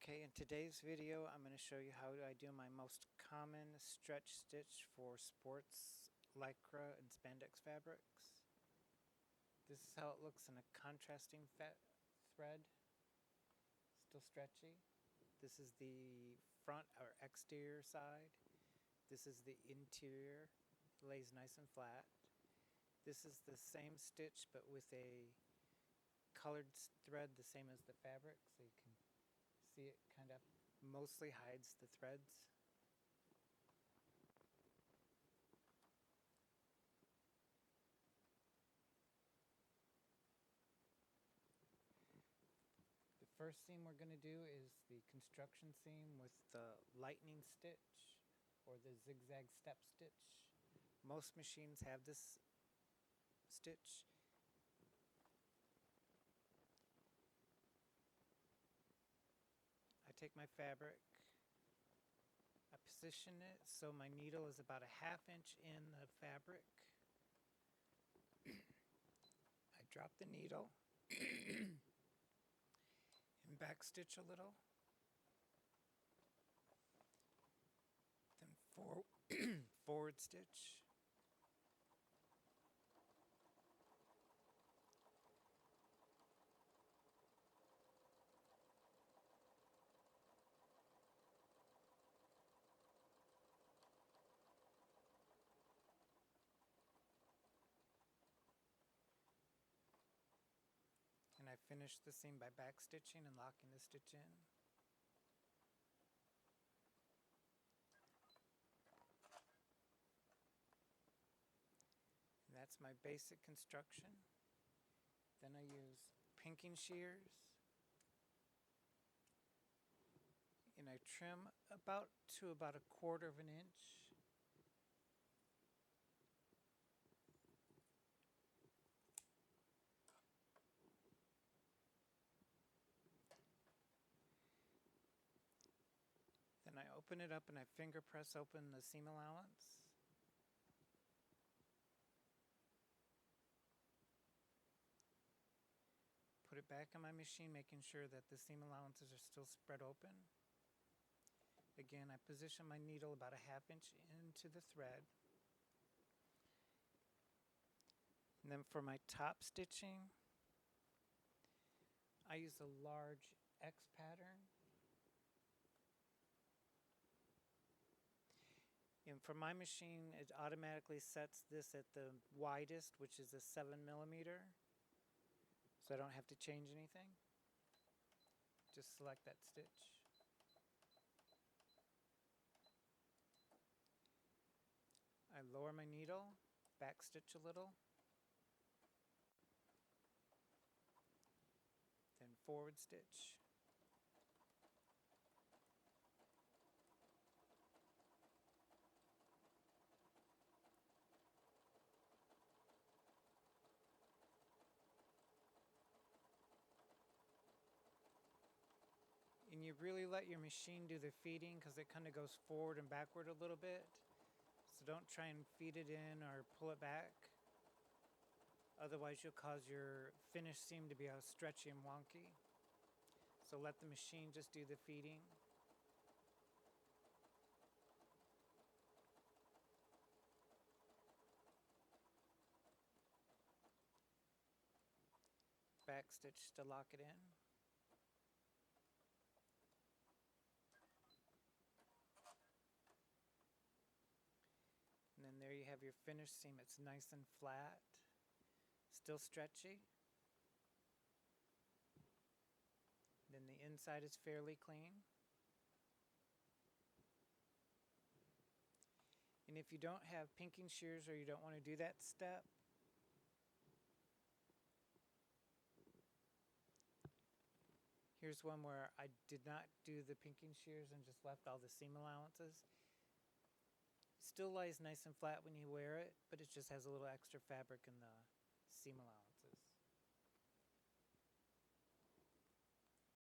Okay, in today's video I'm going to show you how I do my most common stretch stitch for sports lycra and spandex fabrics. This is how it looks in a contrasting thread, still stretchy. This is the front or exterior side. This is the interior, it lays nice and flat. This is the same stitch but with a colored thread the same as the fabric, so you can see it kind of mostly hides the threads. The first seam we're going to do is the construction seam with the lightning stitch or the zigzag step stitch. Most machines have this stitch. I take my fabric, I position it so my needle is about a ½ inch in the fabric. I drop the needle and back stitch a little, then forward stitch, and I finish the seam by back stitching and locking the stitch in. And that's my basic construction. Then I use pinking shears and I trim about to about a ¼ inch. Then I open it up and I finger press open the seam allowance. Put it back on my machine, making sure that the seam allowances are still spread open. Again, I position my needle about a ½ inch into the thread. And then for my top stitching, I use a large X pattern. And for my machine, it automatically sets this at the widest, which is a 7mm. So I don't have to change anything. Just select that stitch. I lower my needle, back stitch a little, then forward stitch. And you really let your machine do the feeding because it kind of goes forward and backward a little bit. So don't try and feed it in or pull it back. Otherwise you'll cause your finished seam to be all stretchy and wonky. So let the machine just do the feeding. Back stitch to lock it in. And then there you have your finished seam. It's nice and flat, still stretchy. Then the inside is fairly clean. And if you don't have pinking shears or you don't want to do that step, here's one where I did not do the pinking shears and just left all the seam allowances. Still lies nice and flat when you wear it, but it just has a little extra fabric in the seam allowance.